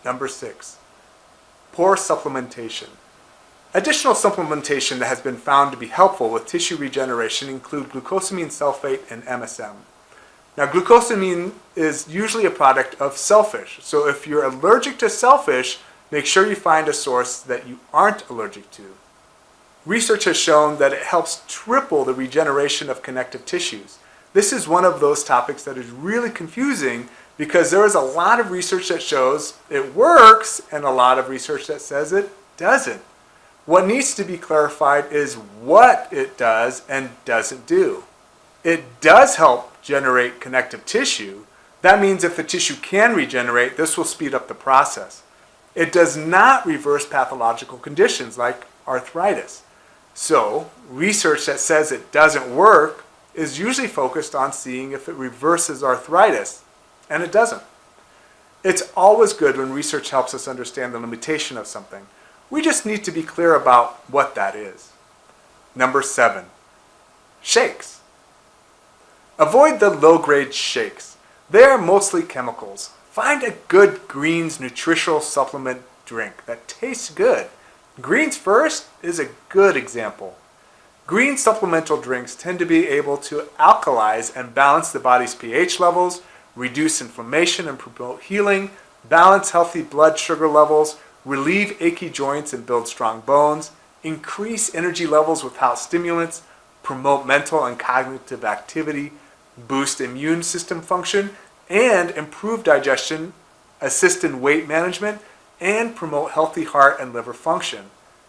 Number 6, poor supplementation. Additional supplementation that has been found to be helpful with tissue regeneration include glucosamine sulfate and MSM. Now, glucosamine is usually a product of shellfish, so if you're allergic to shellfish, make sure you find a source that you aren't allergic to. Research has shown that it helps triple the regeneration of connective tissues. This is one of those topics that is really confusing because there is a lot of research that shows it works and a lot of research that says it doesn't. What needs to be clarified is what it does and doesn't do. It does help generate connective tissue. That means if the tissue can regenerate, this will speed up the process. It does not reverse pathological conditions like arthritis. So, research that says it doesn't work is usually focused on seeing if it reverses arthritis, and it doesn't. It's always good when research helps us understand the limitation of something. We just need to be clear about what that is. Number 7, shakes. Avoid the low-grade shakes. They are mostly chemicals. Find a good greens nutritional supplement drink that tastes good. Greens First is a good example. Green supplemental drinks tend to be able to alkalize and balance the body's pH levels, reduce inflammation and promote healing, balance healthy blood sugar levels, relieve achy joints and build strong bones, increase energy levels without stimulants, promote mental and cognitive activity, boost immune system function, and improve digestion, assist in weight management, and promote healthy heart and liver function.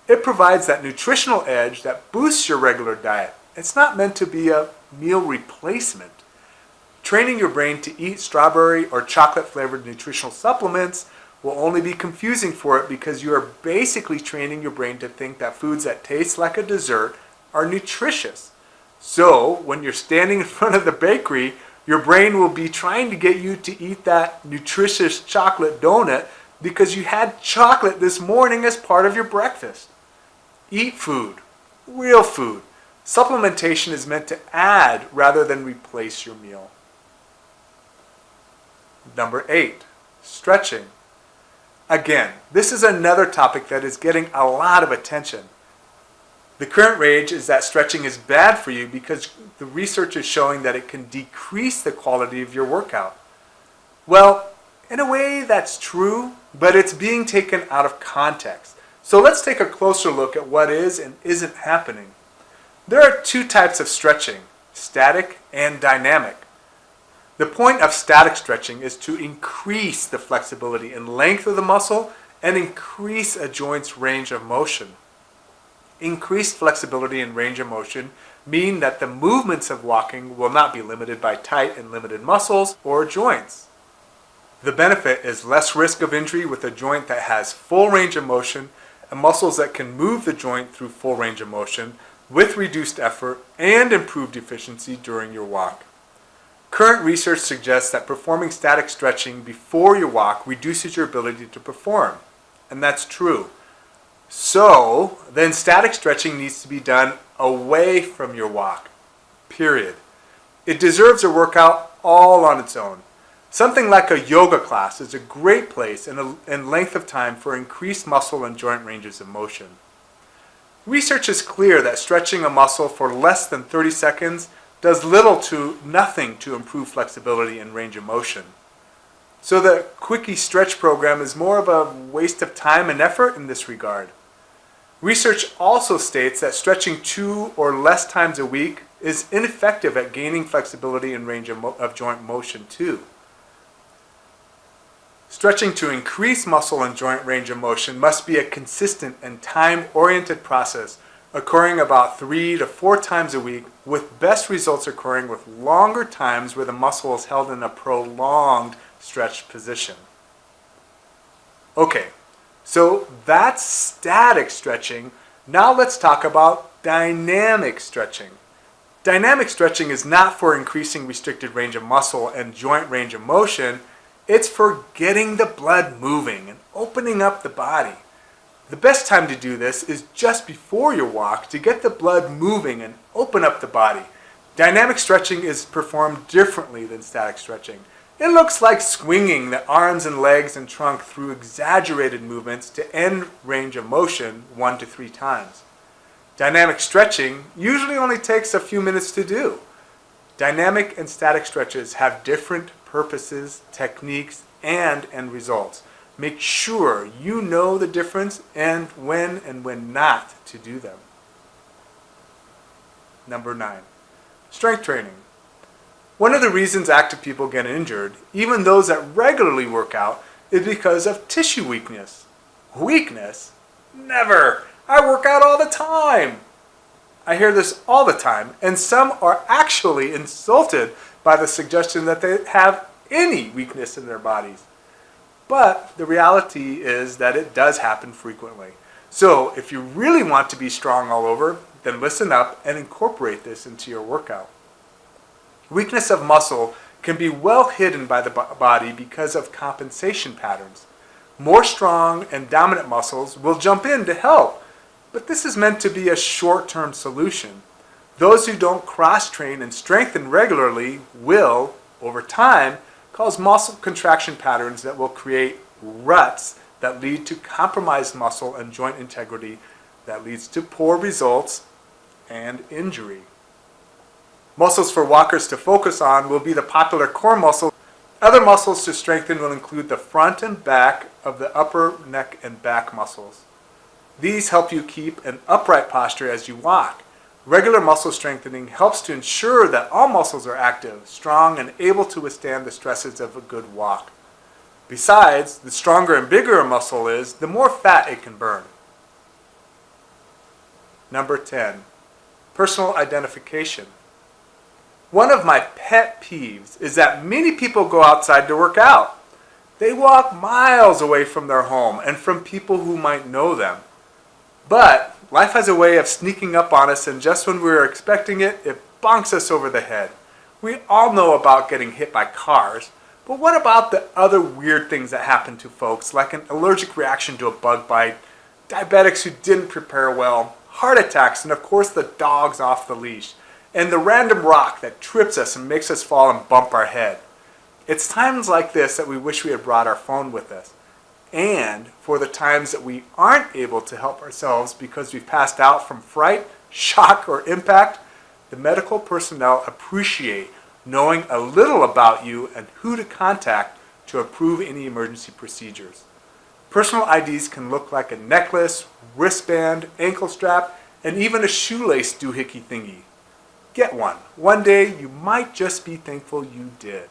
It provides that nutritional edge that boosts your regular diet. It's not meant to be a meal replacement. Training your brain to eat strawberry or chocolate-flavored nutritional supplements will only be confusing for it because you are basically training your brain to think that foods that taste like a dessert are nutritious. So, when you're standing in front of the bakery, your brain will be trying to get you to eat that nutritious chocolate donut because you had chocolate this morning as part of your breakfast. Eat food, real food. Supplementation is meant to add rather than replace your meal. Number 8, stretching. Again, this is another topic that is getting a lot of attention. The current rage is that stretching is bad for you because the research is showing that it can decrease the quality of your workout. Well, in a way that's true, but it's being taken out of context. So let's take a closer look at what is and isn't happening. There are 2 types of stretching, static and dynamic. The point of static stretching is to increase the flexibility and length of the muscle and increase a joint's range of motion. Increased flexibility and range of motion mean that the movements of walking will not be limited by tight and limited muscles or joints. The benefit is less risk of injury with a joint that has full range of motion and muscles that can move the joint through full range of motion with reduced effort and improved efficiency during your walk. Current research suggests that performing static stretching before your walk reduces your ability to perform, and that's true. So, then static stretching needs to be done away from your walk, period. It deserves a workout all on its own. Something like a yoga class is a great place and length of time for increased muscle and joint ranges of motion. Research is clear that stretching a muscle for less than 30 seconds does little to nothing to improve flexibility and range of motion. So the quickie stretch program is more of a waste of time and effort in this regard. Research also states that stretching 2 or less times a week is ineffective at gaining flexibility and range of joint motion too. Stretching to increase muscle and joint range of motion must be a consistent and time-oriented process occurring about 3 to 4 times a week, with best results occurring with longer times where the muscle is held in a prolonged stretched position. Okay, so that's static stretching. Now let's talk about dynamic stretching. Dynamic stretching is not for increasing restricted range of muscle and joint range of motion. It's for getting the blood moving and opening up the body. The best time to do this is just before your walk to get the blood moving and open up the body. Dynamic stretching is performed differently than static stretching. It looks like swinging the arms and legs and trunk through exaggerated movements to end range of motion 1 to 3 times. Dynamic stretching usually only takes a few minutes to do. Dynamic and static stretches have different purposes, techniques, and end results. Make sure you know the difference and when not to do them. Number 9, strength training. One of the reasons active people get injured, even those that regularly work out, is because of tissue weakness. Weakness? Never! I work out all the time! I hear this all the time, and some are actually insulted by the suggestion that they have any weakness in their bodies. But the reality is that it does happen frequently. So if you really want to be strong all over, then listen up and incorporate this into your workout. Weakness of muscle can be well hidden by the body because of compensation patterns. More strong and dominant muscles will jump in to help, but this is meant to be a short-term solution. Those who don't cross-train and strengthen regularly will, over time, cause muscle contraction patterns that will create ruts that lead to compromised muscle and joint integrity that leads to poor results and injury. Muscles for walkers to focus on will be the popular core muscle. Other muscles to strengthen will include the front and back of the upper neck and back muscles. These help you keep an upright posture as you walk. Regular muscle strengthening helps to ensure that all muscles are active, strong, and able to withstand the stresses of a good walk. Besides, the stronger and bigger a muscle is, the more fat it can burn. Number 10, personal identification. One of my pet peeves is that many people go outside to work out. They walk miles away from their home and from people who might know them. But life has a way of sneaking up on us, and just when we're expecting it, it bonks us over the head. We all know about getting hit by cars, but what about the other weird things that happen to folks, like an allergic reaction to a bug bite, diabetics who didn't prepare well, heart attacks, and of course the dogs off the leash, and the random rock that trips us and makes us fall and bump our head. It's times like this that we wish we had brought our phone with us. And for the times that we aren't able to help ourselves because we've passed out from fright, shock, or impact, the medical personnel appreciate knowing a little about you and who to contact to approve any emergency procedures. Personal IDs can look like a necklace, wristband, ankle strap, and even a shoelace doohickey thingy. Get one. One day you might just be thankful you did.